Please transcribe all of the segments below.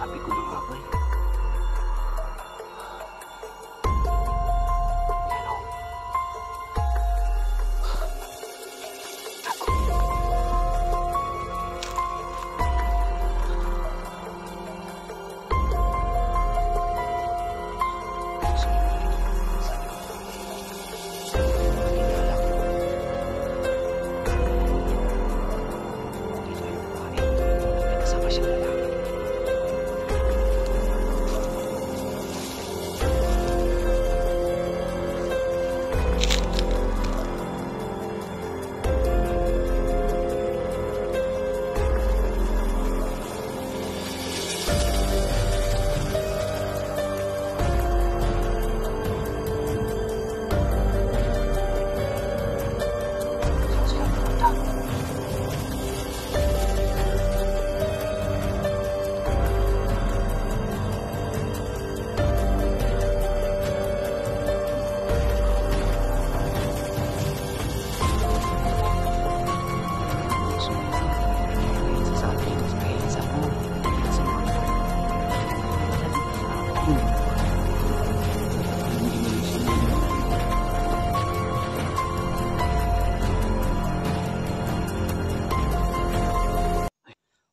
Sabi ko na nga ba eh.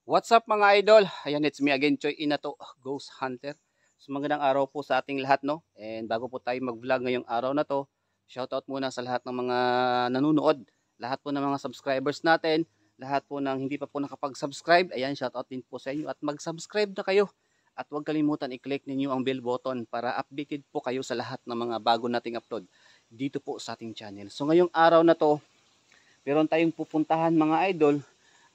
What's up mga idol? Ayan, it's me again, Choy Inato, Ghost Hunter. So magandang araw po sa ating lahat, no? And bago po tayo mag-vlog ngayong araw na to, shoutout muna sa lahat ng mga nanonood, lahat po ng mga subscribers natin, lahat po ng hindi pa po nakapag-subscribe. Ayan, shoutout din po sa inyo at mag-subscribe na kayo. At huwag kalimutan i-click ninyo ang bell button para updated po kayo sa lahat ng mga bago nating upload dito po sa ating channel. So ngayong araw na to, meron tayong pupuntahan mga idol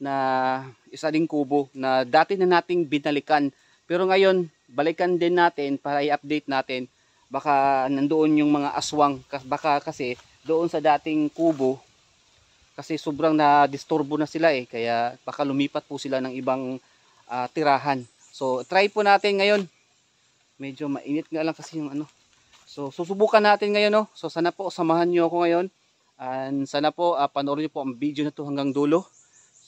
na isa ding kubo na dati na nating binalikan, pero ngayon balikan din natin para i-update natin. Baka nandoon yung mga aswang, baka kasi doon sa dating kubo kasi sobrang na-disturbo na sila eh, kaya baka lumipat po sila ng ibang tirahan. So try po natin ngayon, medyo mainit nga lang kasi yung ano, so susubukan natin ngayon, no? So sana po samahan nyo ako ngayon, and sana po panoorin nyo po ang video na to hanggang dulo.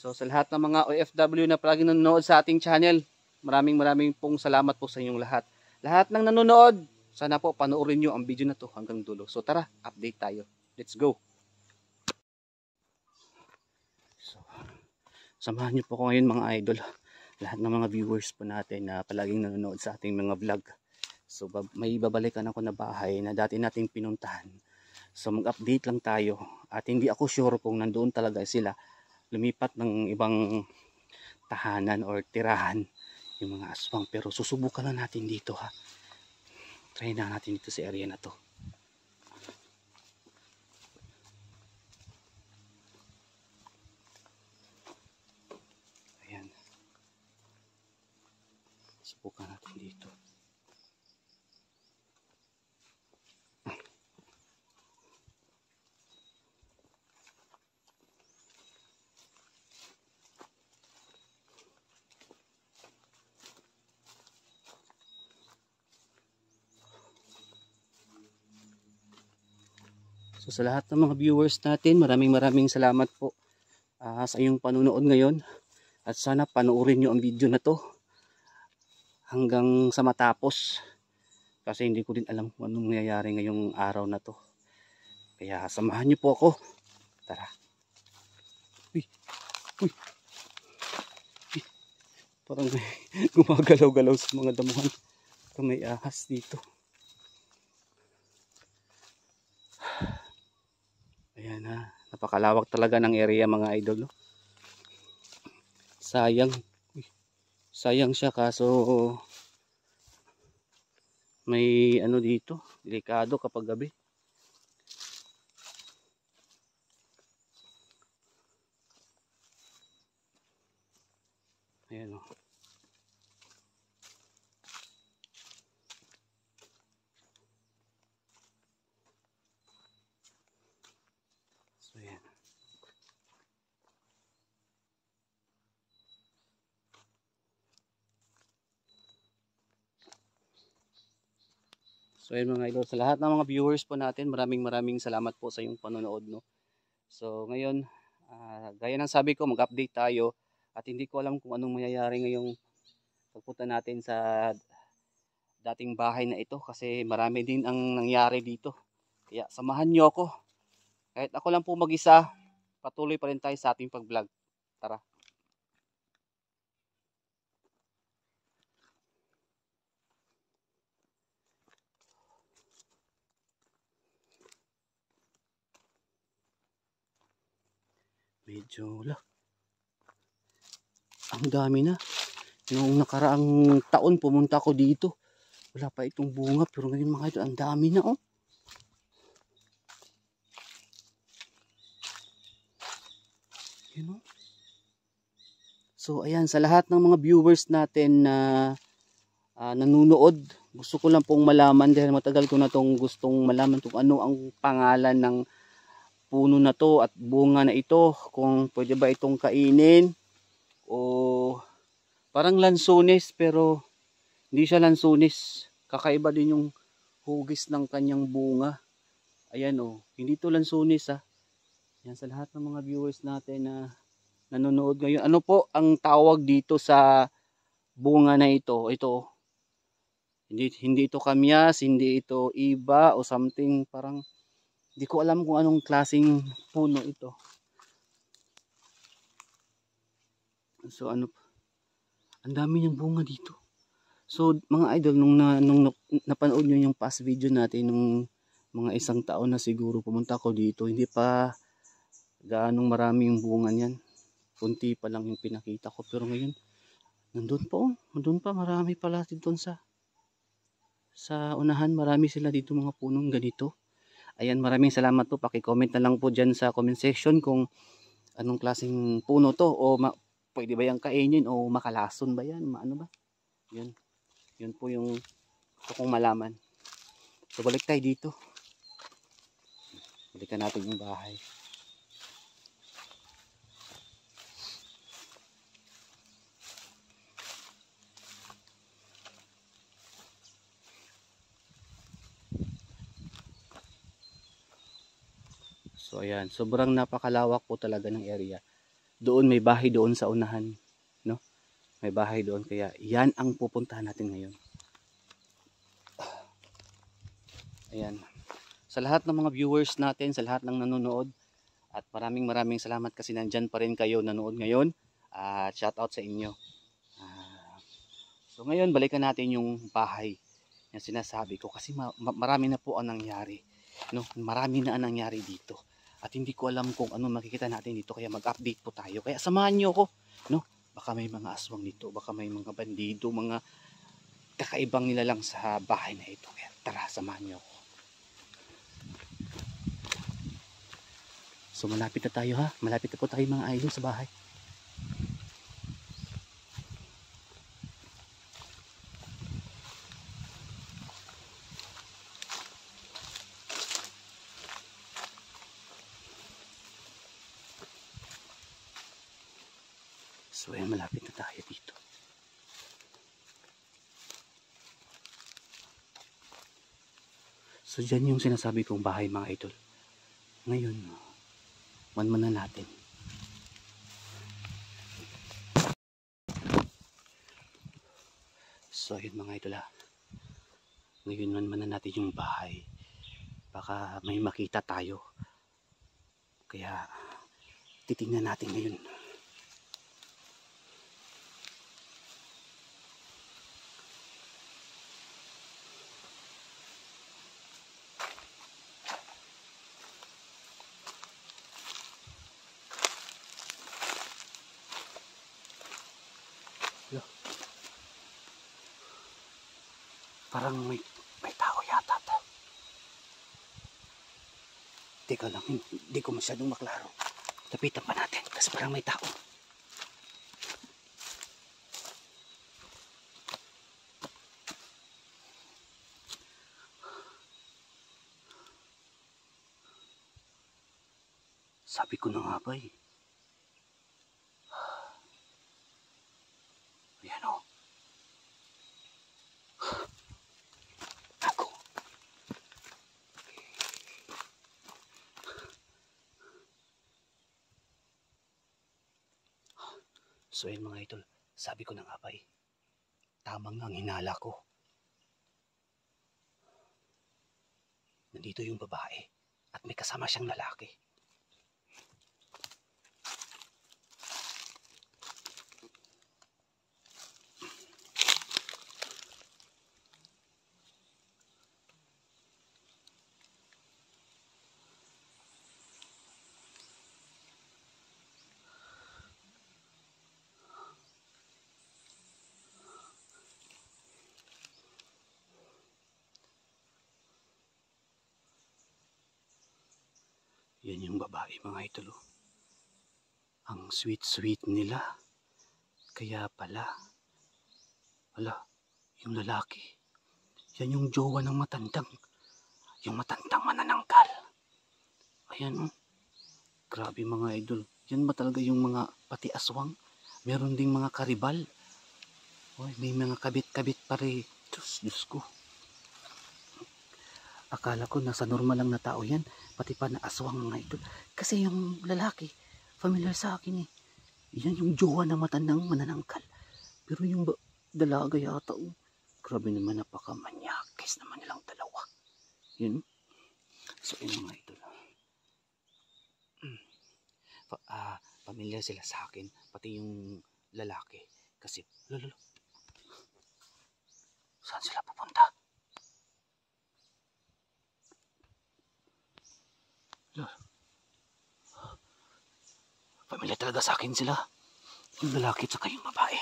So sa lahat ng mga OFW na palagi nanonood sa ating channel, maraming pong salamat po sa inyong lahat. Lahat ng nanonood, sana po panoorin nyo ang video na to hanggang dulo. So tara, update tayo. Let's go! So, samahan nyo po ko ngayon mga idol. Lahat ng mga viewers po natin na palaging nanonood sa ating mga vlog. So may babalikan ako na bahay na dati nating pinuntahan. So mag-update lang tayo. At hindi ako sure kung nandoon talaga sila, lumipat ng ibang tahanan or tirahan yung mga aswang, pero susubukan na natin dito ha. Try na natin dito sa area na to. Ayan, subukan natin dito. So sa lahat ng mga viewers natin, maraming salamat po sa iyong panunood ngayon. At sana panoorin nyo ang video na to hanggang sa matapos. Kasi hindi ko din alam kung anong nangyayari ngayong araw na to. Kaya samahan nyo po ako. Tara. Uy. Uy. Uy. Parang may gumagalaw-galaw sa mga damuhan. Parang may ahas dito. Ayan ha, napakalawak talaga ng area mga idol, no? Sayang siya kaso may ano dito, delikado kapag gabi. Ayan o. So ayan. So ayun mga idol, sa lahat ng mga viewers po natin, maraming salamat po sa iyong panonood, no. So ngayon, gaya ng sabi ko, mag-update tayo at hindi ko alam kung anong mangyayari ngayong pagpunta natin sa dating bahay na ito kasi marami din ang nangyari dito. Kaya samahan nyo ako. Kahit ako lang po mag-isa, patuloy pa rin tayo sa ating pag-vlog. Tara. Medyo ang dami na. Noong nakaraang taon pumunta ako dito. Wala pa itong bunga pero ngayon mga ito ang dami na oh. You know? So ayan, sa lahat ng mga viewers natin na nanunood, gusto ko lang pong malaman dahil matagal ko na tong gustong malaman kung ano ang pangalan ng puno na to at bunga na ito, kung pwede ba itong kainin o parang lansones pero hindi siya lansones, kakaiba din yung hugis ng kanyang bunga. Ayan oh, hindi to lansones ha. Yan sa lahat ng mga viewers natin na nanonood ngayon, ano po ang tawag dito sa bunga na ito? Ito hindi ito kamyas, hindi ito iba o something, parang hindi ko alam kung anong klaseng puno ito. So ano, ang dami niyang bunga dito. So mga idol, nung napanood nyo yung past video natin nung mga isang taon na siguro pumunta ko dito, hindi pa gaanong marami yung bunga niyan. Kunti pa lang yung pinakita ko, pero ngayon nandun pa marami pala dito sa unahan, marami sila dito mga punong ganito. Ayan, maraming salamat po. Paki-comment na lang po dyan sa comment section kung anong klaseng puno to o pwede ba yung kainin o makalason ba yan, ano ba. Yun po yung gusto kong malaman. So balik tayo dito, balikan natin yung bahay. So ayan, sobrang napakalawak po talaga ng area. Doon may bahay doon sa unahan, no? May bahay doon, kaya yan ang pupuntahan natin ngayon. Ayan. Sa lahat ng mga viewers natin, sa lahat ng nanonood, at maraming salamat kasi nandyan pa rin kayo nanood ngayon. Shout out sa inyo. So ngayon balikan natin yung bahay na sinasabi ko kasi marami na po ang nangyari, no? Marami na ang nangyari dito. At hindi ko alam kung ano makikita natin dito, kaya mag-update po tayo. Kaya samahan niyo ako, no? Baka may mga aswang dito, baka may mga bandido, mga kakaibang nilalang sa bahay na ito. Kaya tara, samahan niyo ako. So malapit na tayo ha, malapit na po tayo mga idol sa bahay. So ayan, malapit na tayo dito. So dyan yung sinasabi kong bahay mga idol. Ngayon, manmanan natin. So ayun mga idol ha. Ngayon manmanan natin yung bahay. Baka may makita tayo. Kaya titingnan natin ngayon. Parang may tao yata to. Teka lang, hindi ko masyadong maklaro. Tapitan pa natin kasi parang may tao. Sabi ko na nga ba eh. Ayan o. Ako. So ayun mga idol, sabi ko na nga ba eh. Tamang ang hinala ko. Nandito yung babae at may kasama siyang lalaki. Yan yung babae, mga idol. Ang sweet-sweet nila. Kaya pala, yung lalaki, yan yung jowa ng yung matandang mananangkal. Ayan, grabe mga idol. Yan ba talaga yung mga pati aswang? Meron ding mga karibal. Oy, may mga kabit-kabit pa rin. Diyos ko. Akala ko nasa normal lang na tao yan. Pati pa na aswang, mga idol. Kasi yung lalaki, familiar sa akin eh. Yan yung jowa ng matandang mananangkal. Pero yung dalaga yata, grabe naman, napakamanyakis naman nilang dalawa. Yun. So, yun mga idol. Pamilyar sila sa akin. Pati yung lalaki. Kasi, saan sila pupunta? Pamilyar talaga sa akin sila. Yung lalaki at saka yung babae.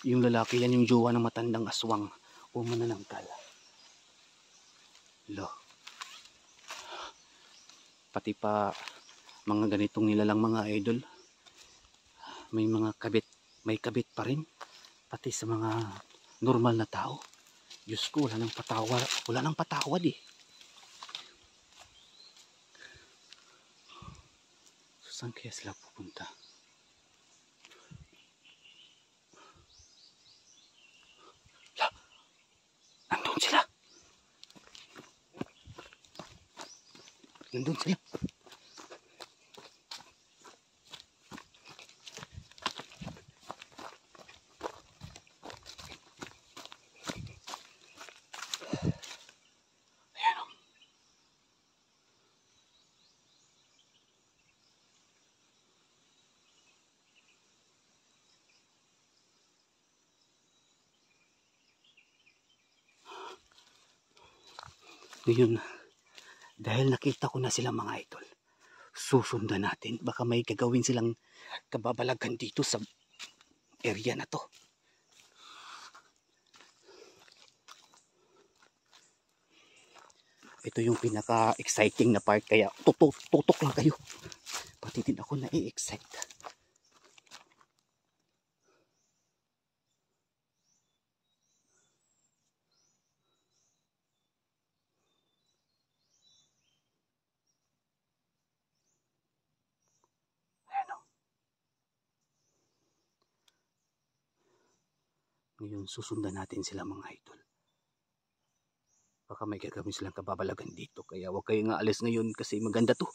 Yung lalaki yan yung jowa ng matandang aswang o mananangkal. Pati pa mga ganitong nilalang mga idol. May mga kabit, may kabit pa rin. Pati sa mga normal na tao. Diyos ko, wala nang patawad eh. Saan kaya sila pupunta? Nandun sila. Nandun sila. Ngayon, dahil nakita ko na sila mga idol, susundan natin. Baka may gagawin silang kababalagan dito sa area na to. Ito yung pinaka-exciting na part, kaya tutok lang kayo. Pati din ako na-excite. Ngayon, susundan natin sila mga idol. Baka may gagawin silang kababalagan dito. Kaya huwag kayong aalis ngayon kasi maganda to.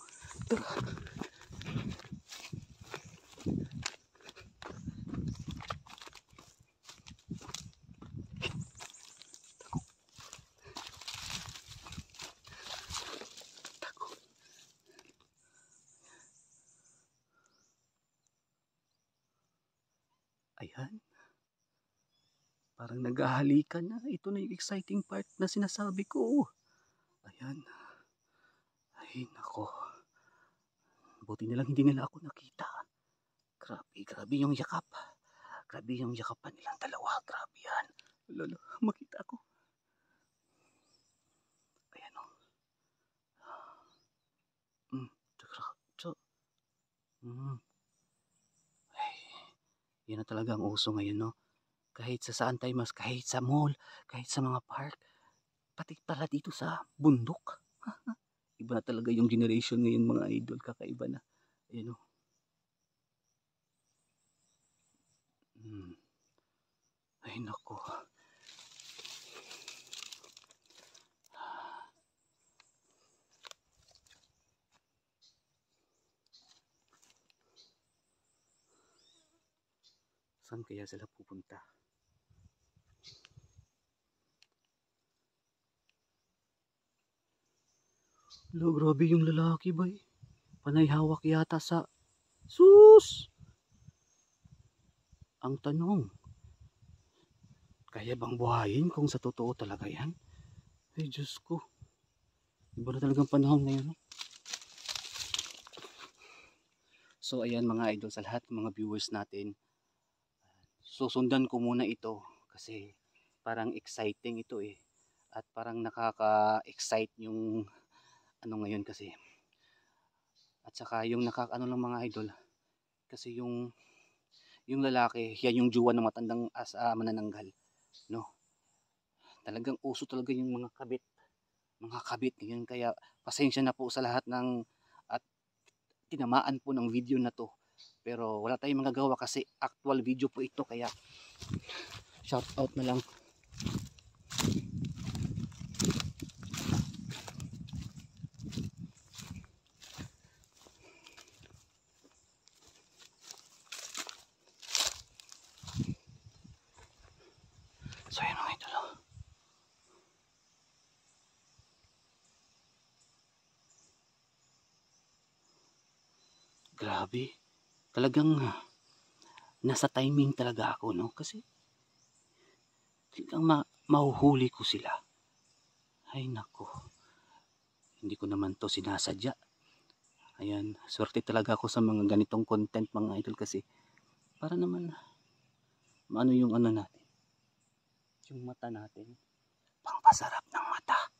Ayan. Parang naghahalikan na. Ito na yung exciting part na sinasabi ko. Ayan. Ay, nako. Buti nilang hindi nila ako nakita. Grabe yung yakap. Grabe yung yakapan nilang dalawa. Grabe yan. Lolo, makita ako. Ayan o. Ay, yan na talaga ang uso ngayon, no? Kahit sa saan tayo mas, kahit sa mall, kahit sa mga park, pati pala dito sa bundok. Iba na talaga yung generation ngayon mga idol, kakaiba na. Ayan o. Ay nako. Saan kaya sila pupunta? Lo, grabe yung lalaki ba eh. Panay hawak yata sa... Sus! Ang tanong, kaya bang buhayin kung sa totoo talaga yan? Ay Diyos ko. Iba na talagang panahon ngayon. No? So ayan mga idol, sa lahat ng mga viewers natin, susundan ko muna ito kasi parang exciting ito eh. At parang nakaka-excite yung ano ngayon kasi. At saka yung nakakaano lang mga idol, kasi yung lalaki, yan yung juwa ng matandang manananggal, no? Talagang uso talaga yung mga kabit ngayon, kaya pasensya na po sa lahat ng at tinamaan po ng video na to. Pero wala tayong magagawa kasi actual video po ito, kaya shout out na lang. So yun mga idol. Grabe. Talagang nasa timing talaga ako, no? Kasi talagang mahuhuli ko sila. Ay nako. Hindi ko naman to sinasadya. Ayan, swerte talaga ako sa mga ganitong content mga idol, kasi para naman maano yung ano natin, yung mata natin, pangpasarap ng mata.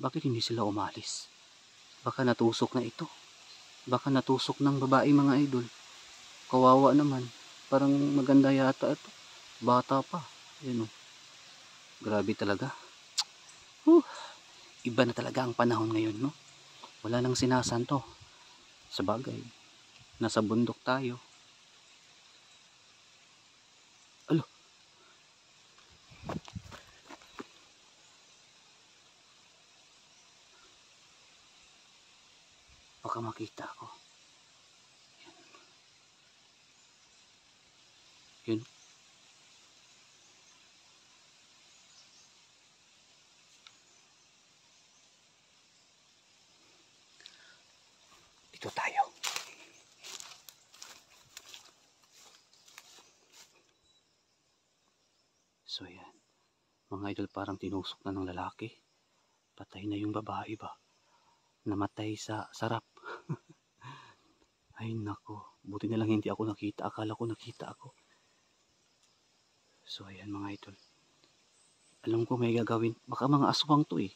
Bakit hindi sila umalis? Baka natusok na ito. Baka natusok ng babae mga idol. Kawawa naman. Parang maganda yata ito. Bata pa. Ayan o. Grabe talaga. Iba na talaga ang panahon ngayon, no? Wala nang sinasanto. Sa bagay, nasa bundok tayo. Alo. Baka makita ako. Yun. Dito tayo. So yan. Mga idol, parang tinusok na ng lalaki. Patay na yung babae ba? Namatay sa sarap. Ay nako. Buti na lang hindi ako nakita. Akala ko nakita ako. So ayan mga idol. Alam ko may gagawin. Baka mga aswang to eh.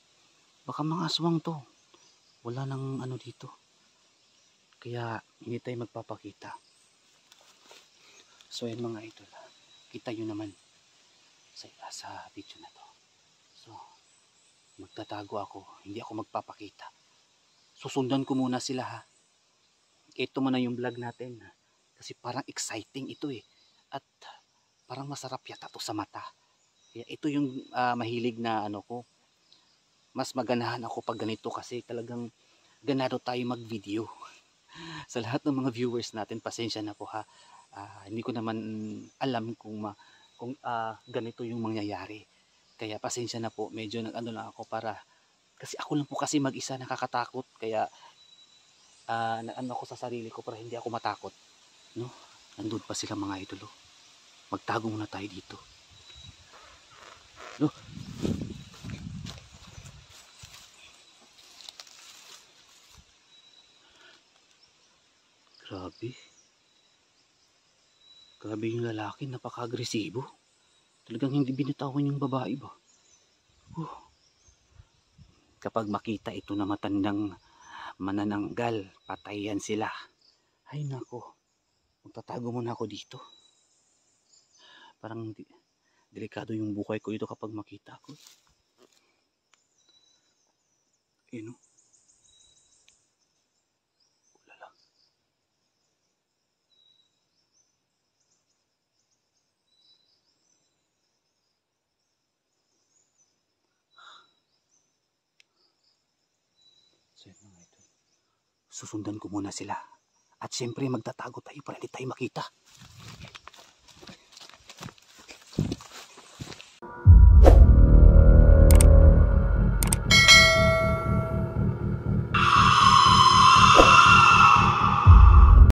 Baka mga aswang to. Wala nang ano dito. Kaya hindi tayo magpapakita. So ayan mga idol. Kita nyo naman sa video na to. So magtatago ako. Hindi ako magpapakita. Susundan ko muna sila ha. Ito muna yung vlog natin. Kasi parang exciting ito eh. At parang masarap yata to sa mata. Kaya ito yung mahilig na ano ko. Mas maganahan ako pag ganito kasi talagang ganado tayo mag-video. Sa lahat ng mga viewers natin, pasensya na po ha. Hindi ko naman alam kung ganito yung mangyayari. Kaya pasensya na po, medyo nag-ano lang ako para, kasi ako lang po kasi mag-isa, nakakatakot. Kaya ano ako sa sarili ko para hindi ako matakot. No? Nandun pa sila mga idolo. Magtago muna tayo dito. No? Grabe. Grabe yung lalaki, napaka-agresibo. Talagang hindi binitawan yung babae ba? Kapag makita ito na matandang manananggal, patayan sila. Ay nako, magtatago muna ako dito. Parang delikado yung buhay ko dito kapag makita ko. Yun o. Ulala. So yun mga idol. Susundan ko muna sila. At syempre magtatago tayo para hindi tayo makita.